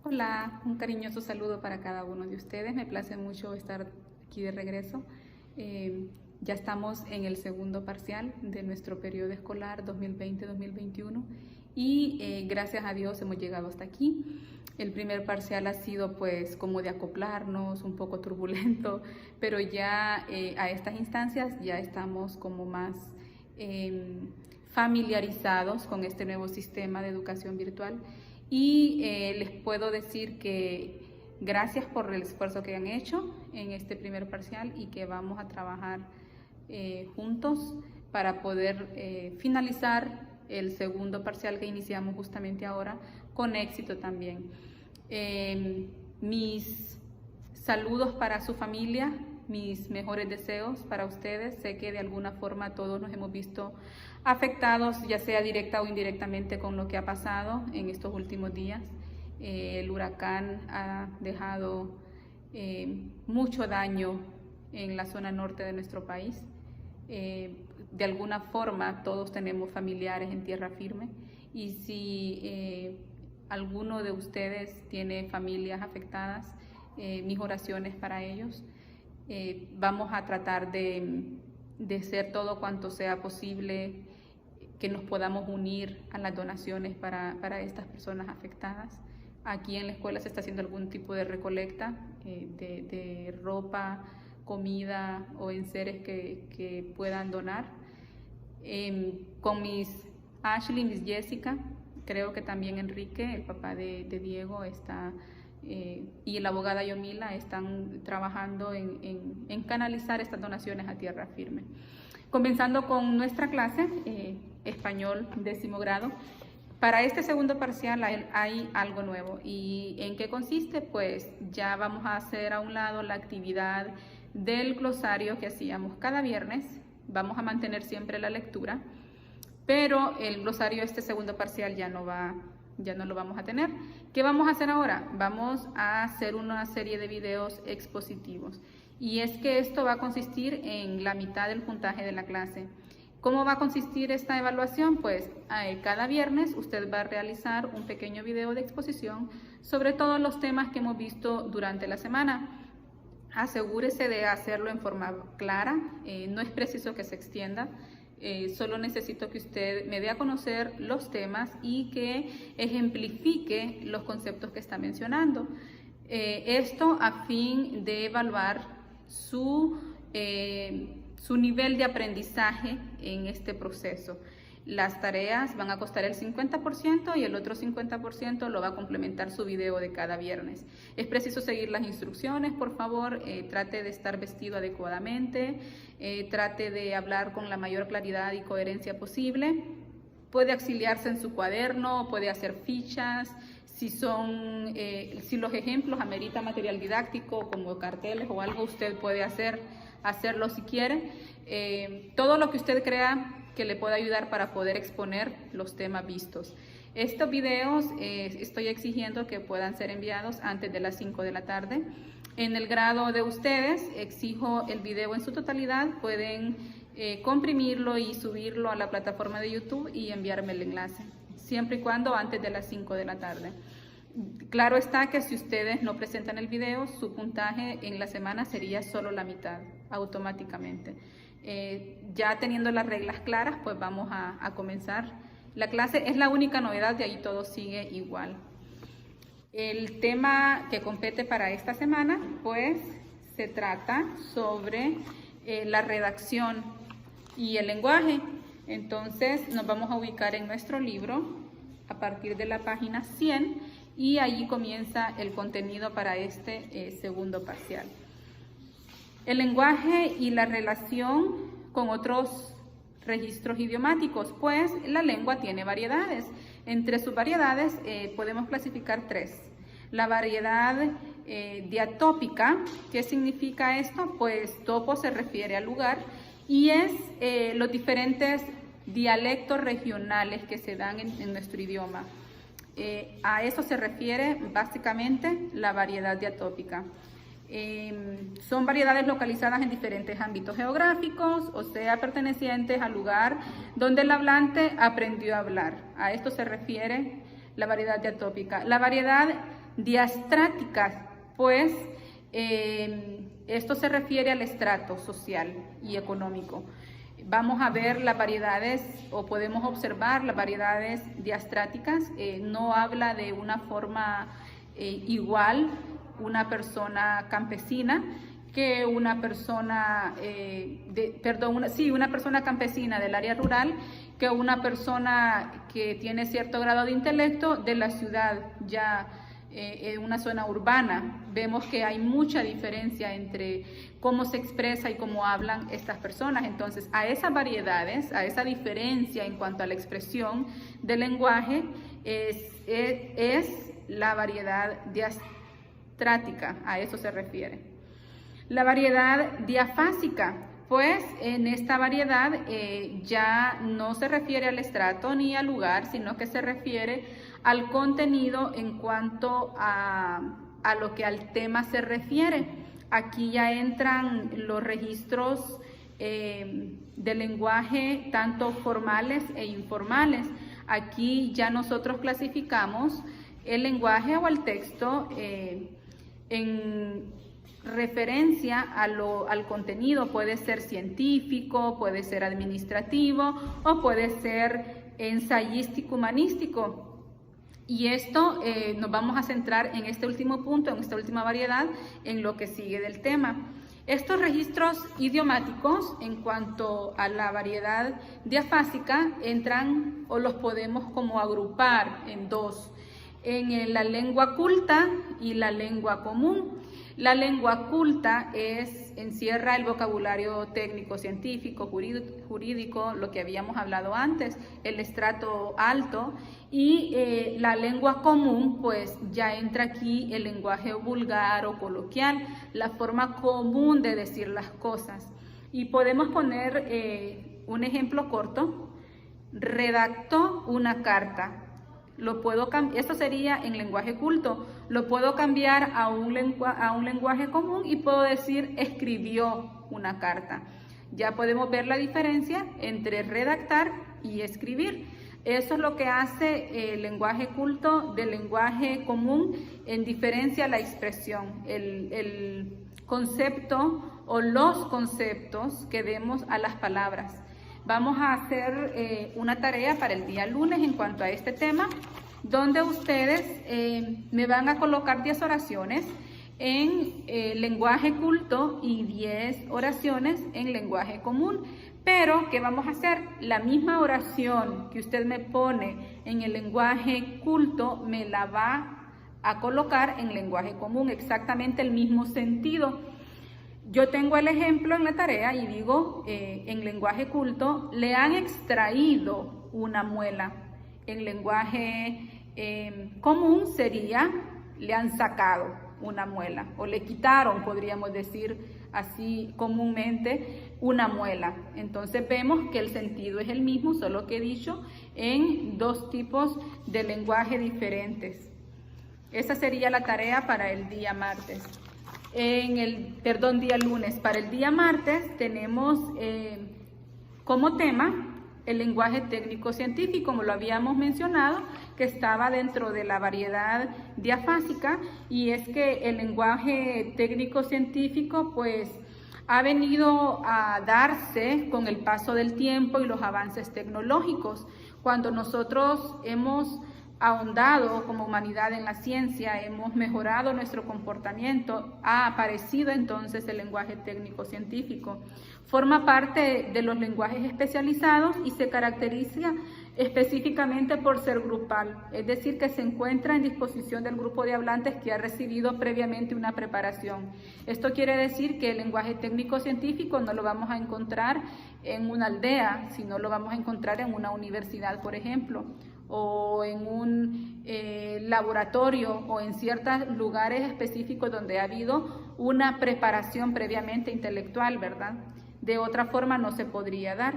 Hola, un cariñoso saludo para cada uno de ustedes. Me place mucho estar aquí de regreso. Ya estamos en el segundo parcial de nuestro periodo escolar 2020-2021 y gracias a Dios hemos llegado hasta aquí. El primer parcial ha sido pues como de acoplarnos, un poco turbulento, pero ya a estas instancias ya estamos como más familiarizados con este nuevo sistema de educación virtual. Y les puedo decir que gracias por el esfuerzo que han hecho en este primer parcial y que vamos a trabajar juntos para poder finalizar el segundo parcial que iniciamos justamente ahora con éxito también. Mis saludos para su familia, mis mejores deseos para ustedes. Sé que de alguna forma todos nos hemos visto afectados, ya sea directa o indirectamente, con lo que ha pasado en estos últimos días. El huracán ha dejado mucho daño en la zona norte de nuestro país. De alguna forma todos tenemos familiares en tierra firme y si alguno de ustedes tiene familias afectadas, mis oraciones para ellos. Vamos a tratar de hacer todo cuanto sea posible, que nos podamos unir a las donaciones para estas personas afectadas. Aquí en la escuela se está haciendo algún tipo de recolecta de ropa, comida o enseres que puedan donar. Con Miss Ashley, Miss Jessica, creo que también Enrique, el papá de Diego, está y la abogada Yomila están trabajando en canalizar estas donaciones a tierra firme. Comenzando con nuestra clase, español 10º grado. Para este segundo parcial hay algo nuevo. ¿Y en qué consiste? Pues ya vamos a hacer a un lado la actividad del glosario que hacíamos cada viernes. Vamos a mantener siempre la lectura, pero el glosario este segundo parcial ya no lo vamos a tener. ¿Qué vamos a hacer ahora? Vamos a hacer una serie de videos expositivos. Y es que esto va a consistir en la mitad del puntaje de la clase. ¿Cómo va a consistir esta evaluación? Pues cada viernes usted va a realizar un pequeño video de exposición sobre todos los temas que hemos visto durante la semana. Asegúrese de hacerlo en forma clara, no es preciso que se extienda. Solo necesito que usted me dé a conocer los temas y que ejemplifique los conceptos que está mencionando. Esto a fin de evaluar su nivel de aprendizaje en este proceso. Las tareas van a costar el 50% y el otro 50% lo va a complementar su video de cada viernes. Es preciso seguir las instrucciones, por favor, trate de estar vestido adecuadamente, trate de hablar con la mayor claridad y coherencia posible. Puede auxiliarse en su cuaderno, puede hacer fichas, si los ejemplos ameritan material didáctico como carteles o algo, usted puede hacerlo si quiere. Todo lo que usted crea que le pueda ayudar para poder exponer los temas vistos. Estos videos estoy exigiendo que puedan ser enviados antes de las 5 de la tarde. En el grado de ustedes exijo el video en su totalidad, pueden comprimirlo y subirlo a la plataforma de YouTube y enviarme el enlace, siempre y cuando antes de las 5 de la tarde. Claro está que si ustedes no presentan el video, su puntaje en la semana sería solo la mitad, automáticamente. Ya teniendo las reglas claras, pues vamos a comenzar. La clase es la única novedad, de ahí todo sigue igual. El tema que compete para esta semana, pues, se trata sobre la redacción y el lenguaje. Entonces, nos vamos a ubicar en nuestro libro a partir de la página 100 y ahí comienza el contenido para este segundo parcial. El lenguaje y la relación con otros registros idiomáticos, pues la lengua tiene variedades. Entre sus variedades podemos clasificar 3. La variedad diatópica, ¿qué significa esto? Pues topo se refiere al lugar y es los diferentes dialectos regionales que se dan en nuestro idioma. A eso se refiere básicamente la variedad diatópica. Son variedades localizadas en diferentes ámbitos geográficos, o sea, pertenecientes al lugar donde el hablante aprendió a hablar. A esto se refiere la variedad diatópica. La variedad diastráticas, pues esto se refiere al estrato social y económico. Vamos a ver las variedades, o podemos observar las variedades diastráticas. No habla de una forma igual una persona campesina que una persona, una persona campesina del área rural, que una persona que tiene cierto grado de intelecto de la ciudad, ya en una zona urbana. Vemos que hay mucha diferencia entre cómo se expresa y cómo hablan estas personas. Entonces, a esas variedades, a esa diferencia en cuanto a la expresión del lenguaje, es la variedad diastrática, a eso se refiere. La variedad diafásica, pues en esta variedad ya no se refiere al estrato ni al lugar, sino que se refiere al contenido en cuanto a lo que al tema se refiere. Aquí ya entran los registros de lenguaje tanto formales e informales. Aquí ya nosotros clasificamos el lenguaje o el texto en referencia al contenido. Puede ser científico, puede ser administrativo o puede ser ensayístico humanístico. Y esto nos vamos a centrar en este último punto, en esta última variedad, en lo que sigue del tema. Estos registros idiomáticos, en cuanto a la variedad diafásica, entran o los podemos como agrupar en dos, en la lengua culta y la lengua común. La lengua culta encierra el vocabulario técnico, científico, jurídico, lo que habíamos hablado antes, el estrato alto, y la lengua común, pues ya entra aquí el lenguaje vulgar o coloquial, la forma común de decir las cosas. Y podemos poner un ejemplo corto: redactó una carta. Esto sería en lenguaje culto. Lo puedo cambiar a un lenguaje común y puedo decir escribió una carta. Ya podemos ver la diferencia entre redactar y escribir. Eso es lo que hace el lenguaje culto del lenguaje común, en diferencia la expresión, el concepto o los conceptos que demos a las palabras. Vamos a hacer una tarea para el día lunes en cuanto a este tema, donde ustedes me van a colocar 10 oraciones en lenguaje culto y 10 oraciones en lenguaje común. Pero, ¿qué vamos a hacer? La misma oración que usted me pone en el lenguaje culto, me la va a colocar en lenguaje común, exactamente el mismo sentido. Yo tengo el ejemplo en la tarea y digo, en lenguaje culto, le han extraído una muela. En lenguaje común sería, le han sacado una muela, o le quitaron, podríamos decir así comúnmente, una muela. Entonces vemos que el sentido es el mismo, solo que he dicho en dos tipos de lenguaje diferentes. Esa sería la tarea para el día martes. Día lunes. Para el día martes tenemos como tema el lenguaje técnico-científico, como lo habíamos mencionado, que estaba dentro de la variedad diafásica, y es que el lenguaje técnico-científico pues ha venido a darse con el paso del tiempo y los avances tecnológicos. Cuando nosotros hemos ahondado como humanidad en la ciencia, hemos mejorado nuestro comportamiento, ha aparecido entonces el lenguaje técnico-científico. Forma parte de los lenguajes especializados y se caracteriza específicamente por ser grupal, es decir, que se encuentra en disposición del grupo de hablantes que ha recibido previamente una preparación. Esto quiere decir que el lenguaje técnico-científico no lo vamos a encontrar en una aldea, sino lo vamos a encontrar en una universidad, por ejemplo, o en un laboratorio, o en ciertos lugares específicos donde ha habido una preparación previamente intelectual, ¿verdad? De otra forma no se podría dar.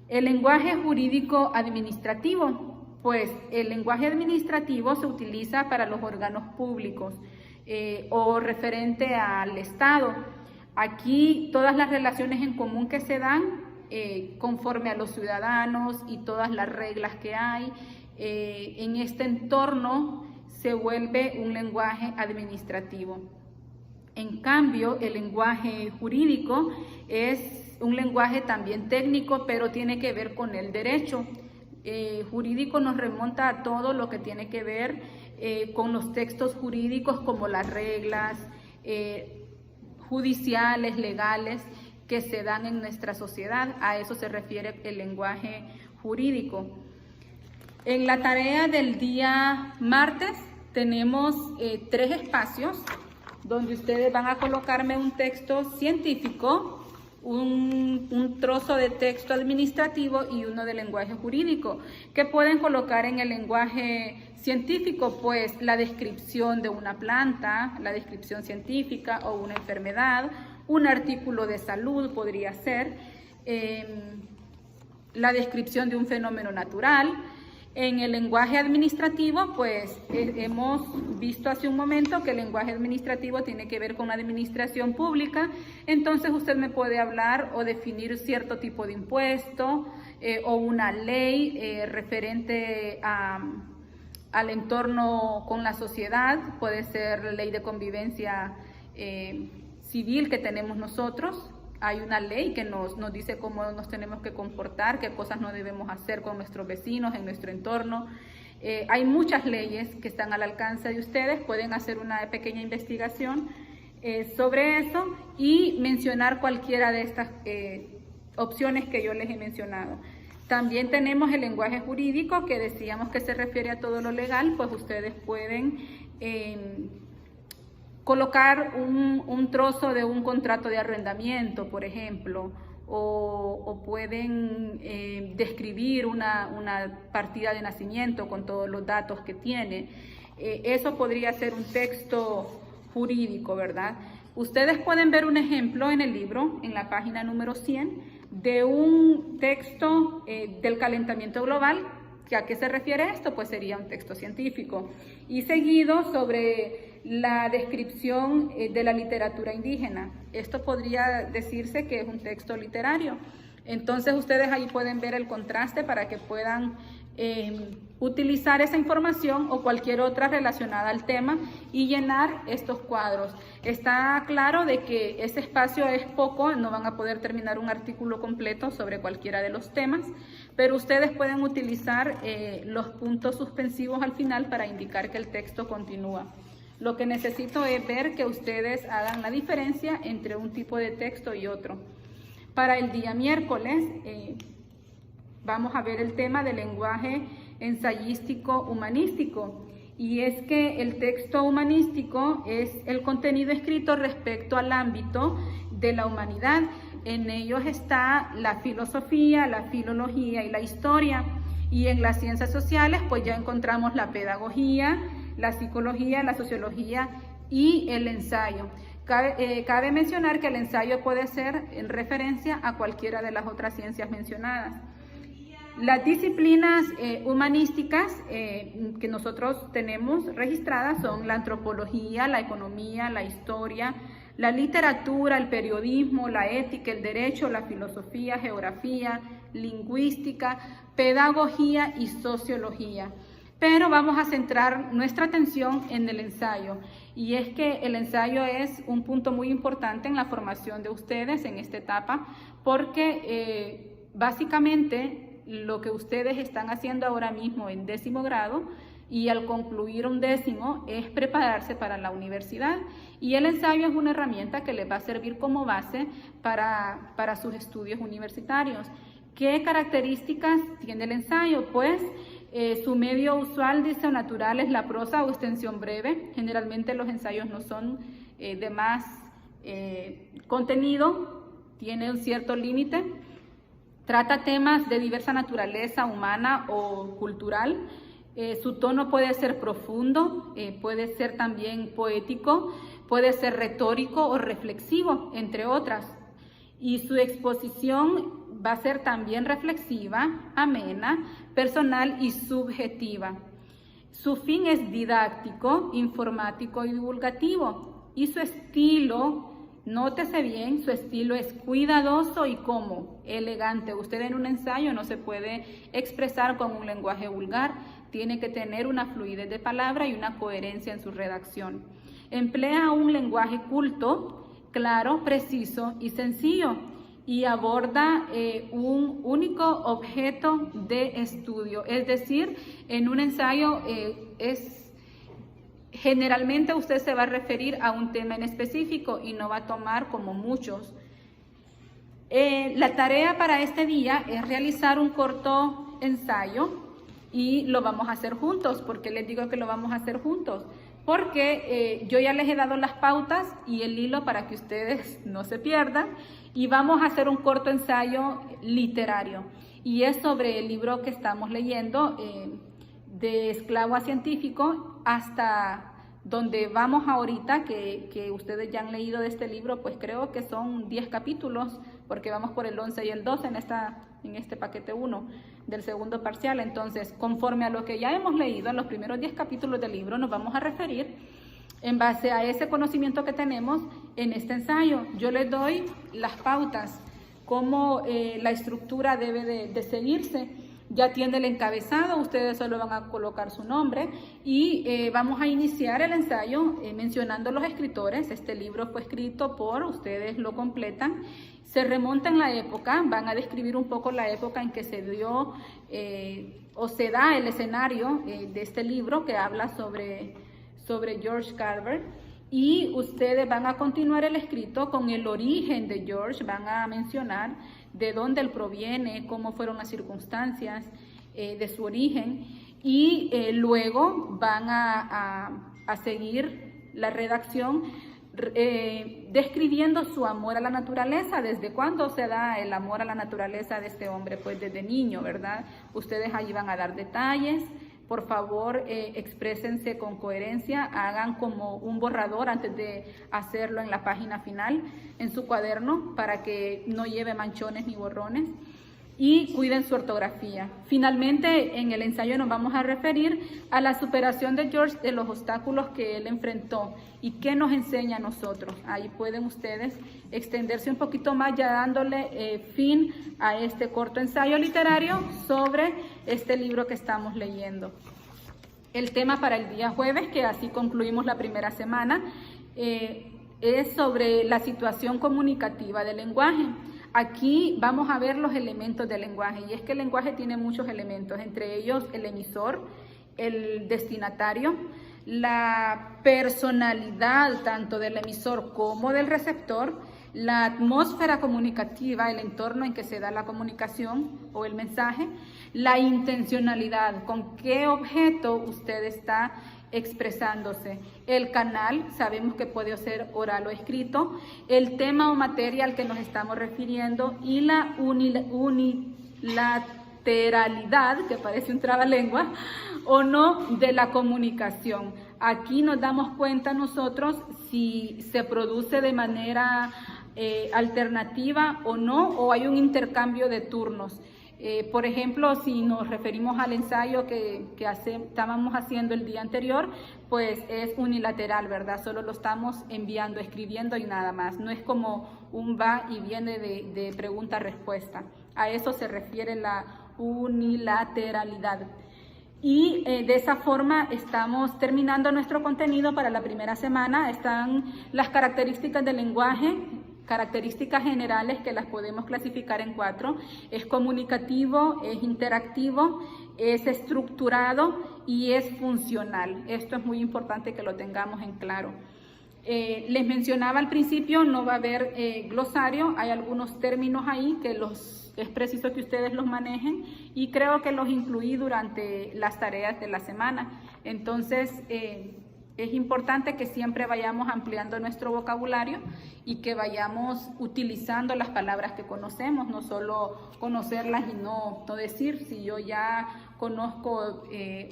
El lenguaje jurídico administrativo, pues el lenguaje administrativo se utiliza para los órganos públicos o referente al Estado. Aquí todas las relaciones en común que se dan conforme a los ciudadanos y todas las reglas que hay en este entorno se vuelve un lenguaje administrativo. En cambio, el lenguaje jurídico es un lenguaje también técnico, pero tiene que ver con el derecho. Jurídico nos remonta a todo lo que tiene que ver con los textos jurídicos, como las reglas judiciales, legales, que se dan en nuestra sociedad. A eso se refiere el lenguaje jurídico. En la tarea del día martes tenemos 3 espacios donde ustedes van a colocarme un texto científico, un trozo de texto administrativo y uno de lenguaje jurídico. ¿Qué pueden colocar en el lenguaje científico? Pues la descripción de una planta, la descripción científica o una enfermedad, un artículo de salud podría ser, la descripción de un fenómeno natural. En el lenguaje administrativo, pues hemos visto hace un momento que el lenguaje administrativo tiene que ver con la administración pública. Entonces usted me puede hablar o definir cierto tipo de impuesto o una ley referente al entorno con la sociedad. Puede ser la ley de convivencia civil que tenemos nosotros. Hay una ley que nos dice cómo nos tenemos que comportar, qué cosas no debemos hacer con nuestros vecinos, en nuestro entorno. Hay muchas leyes que están al alcance de ustedes. Pueden hacer una pequeña investigación sobre eso y mencionar cualquiera de estas opciones que yo les he mencionado. También tenemos el lenguaje jurídico, que decíamos que se refiere a todo lo legal. Pues ustedes pueden colocar un trozo de un contrato de arrendamiento, por ejemplo, o pueden describir una partida de nacimiento con todos los datos que tiene. Eso podría ser un texto jurídico, ¿verdad? Ustedes pueden ver un ejemplo en el libro, en la página número 100, de un texto del calentamiento global. ¿A qué se refiere esto? Pues sería un texto científico. Y seguido sobre la descripción de la literatura indígena. Esto podría decirse que es un texto literario. Entonces ustedes ahí pueden ver el contraste para que puedan utilizar esa información o cualquier otra relacionada al tema y llenar estos cuadros. Está claro de que ese espacio es poco, no van a poder terminar un artículo completo sobre cualquiera de los temas, pero ustedes pueden utilizar los puntos suspensivos al final para indicar que el texto continúa. Lo que necesito es ver que ustedes hagan la diferencia entre un tipo de texto y otro. Para el día miércoles vamos a ver el tema del lenguaje ensayístico humanístico. Y es que el texto humanístico es el contenido escrito respecto al ámbito de la humanidad. En ellos está la filosofía, la filología y la historia. Y en las ciencias sociales pues ya encontramos la pedagogía, la psicología, la sociología y el ensayo. Cabe mencionar que el ensayo puede ser en referencia a cualquiera de las otras ciencias mencionadas. Las disciplinas humanísticas que nosotros tenemos registradas son la antropología, la economía, la historia, la literatura, el periodismo, la ética, el derecho, la filosofía, geografía, lingüística, pedagogía y sociología. Pero vamos a centrar nuestra atención en el ensayo. Y es que el ensayo es un punto muy importante en la formación de ustedes en esta etapa, porque básicamente lo que ustedes están haciendo ahora mismo en 10º grado y al concluir un 10º es prepararse para la universidad. Y el ensayo es una herramienta que les va a servir como base para sus estudios universitarios. ¿Qué características tiene el ensayo? Pues su medio usual, dice, natural es la prosa o extensión breve. Generalmente los ensayos no son de más contenido, tiene un cierto límite. Trata temas de diversa naturaleza humana o cultural. Su tono puede ser profundo, puede ser también poético, puede ser retórico o reflexivo, entre otras. Y su exposición va a ser también reflexiva, amena, personal y subjetiva. Su fin es didáctico, informático y divulgativo. Y su estilo, nótese bien, su estilo es cuidadoso y como elegante. Usted en un ensayo no se puede expresar con un lenguaje vulgar, Tiene que tener una fluidez de palabra y una coherencia en su redacción. Emplea un lenguaje culto, claro, preciso y sencillo, y aborda un único objeto de estudio. Es decir, en un ensayo generalmente usted se va a referir a un tema en específico y no va a tomar como muchos. La tarea para este día es realizar un corto ensayo y lo vamos a hacer juntos. ¿Por qué les digo que lo vamos a hacer juntos? Porque yo ya les he dado las pautas y el hilo para que ustedes no se pierdan, y vamos a hacer un corto ensayo literario, y es sobre el libro que estamos leyendo, de esclavo a científico, hasta donde vamos ahorita, que ustedes ya han leído de este libro, pues creo que son 10 capítulos, porque vamos por el 11 y el 12 en este paquete 1 del segundo parcial. Entonces, conforme a lo que ya hemos leído en los primeros 10 capítulos del libro, nos vamos a referir en base a ese conocimiento que tenemos en este ensayo. Yo les doy las pautas, cómo la estructura debe de seguirse. Ya tiene el encabezado, ustedes solo van a colocar su nombre, y vamos a iniciar el ensayo mencionando los escritores. Este libro fue escrito por, ustedes lo completan, se remonta en la época, van a describir un poco la época en que se dio o se da el escenario de este libro, que habla sobre George Carver, y ustedes van a continuar el escrito con el origen de George. Van a mencionar de dónde él proviene, cómo fueron las circunstancias de su origen, y luego van a seguir la redacción describiendo su amor a la naturaleza. ¿Desde cuándo se da el amor a la naturaleza de este hombre? Pues desde niño, ¿verdad? Ustedes allí van a dar detalles. Por favor, exprésense con coherencia, hagan como un borrador antes de hacerlo en la página final, en su cuaderno, para que no lleve manchones ni borrones, y cuiden su ortografía. Finalmente, en el ensayo nos vamos a referir a la superación de George de los obstáculos que él enfrentó y qué nos enseña a nosotros. Ahí pueden ustedes extenderse un poquito más, ya dándole fin a este corto ensayo literario sobre este libro que estamos leyendo. El tema para el día jueves, que así concluimos la primera semana, es sobre la situación comunicativa del lenguaje. Aquí vamos a ver los elementos del lenguaje, y es que el lenguaje tiene muchos elementos, entre ellos el emisor, el destinatario, la personalidad tanto del emisor como del receptor, la atmósfera comunicativa, el entorno en que se da la comunicación o el mensaje, la intencionalidad, con qué objeto usted está expresándose, el canal, sabemos que puede ser oral o escrito, el tema o materia al que nos estamos refiriendo, y la unilateralidad, que parece un trabalengua, o no, de la comunicación. Aquí nos damos cuenta nosotros si se produce de manera alternativa o no, o hay un intercambio de turnos. Por ejemplo, si nos referimos al ensayo que estábamos haciendo el día anterior, pues es unilateral, ¿verdad? Solo lo estamos enviando, escribiendo y nada más. No es como un va y viene de pregunta-respuesta. A eso se refiere la unilateralidad. Y de esa forma estamos terminando nuestro contenido para la primera semana. Están las características del lenguaje, características generales que las podemos clasificar en 4. Es comunicativo, es interactivo, es estructurado y es funcional. Esto es muy importante que lo tengamos en claro. Les mencionaba al principio, no va a haber glosario. Hay algunos términos ahí que es preciso que ustedes los manejen, y creo que los incluí durante las tareas de la semana. Entonces, es importante que siempre vayamos ampliando nuestro vocabulario y que vayamos utilizando las palabras que conocemos, no solo conocerlas y no decir. Si yo ya conozco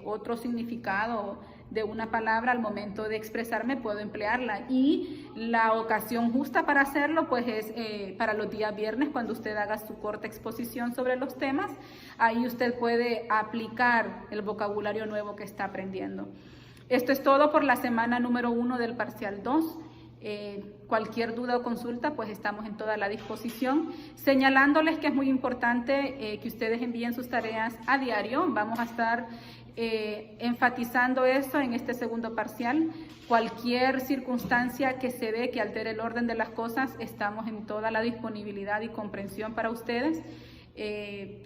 otro significado de una palabra, al momento de expresarme puedo emplearla, y la ocasión justa para hacerlo pues es para los días viernes, cuando usted haga su corta exposición sobre los temas. Ahí usted puede aplicar el vocabulario nuevo que está aprendiendo. Esto es todo por la semana número 1 del parcial 2. Cualquier duda o consulta, pues estamos en toda la disposición, señalándoles que es muy importante que ustedes envíen sus tareas a diario. Vamos a estar enfatizando eso en este segundo parcial. Cualquier circunstancia que se dé que altere el orden de las cosas, estamos en toda la disponibilidad y comprensión para ustedes,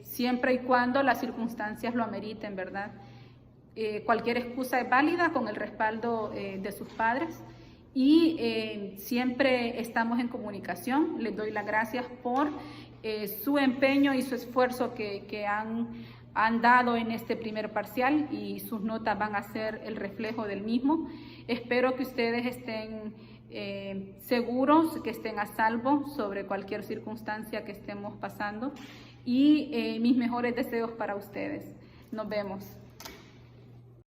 siempre y cuando las circunstancias lo ameriten, ¿verdad? Cualquier excusa es válida con el respaldo de sus padres y siempre estamos en comunicación. Les doy las gracias por su empeño y su esfuerzo que han dado en este primer parcial, y sus notas van a ser el reflejo del mismo. Espero que ustedes estén seguros, que estén a salvo sobre cualquier circunstancia que estemos pasando, y mis mejores deseos para ustedes. Nos vemos.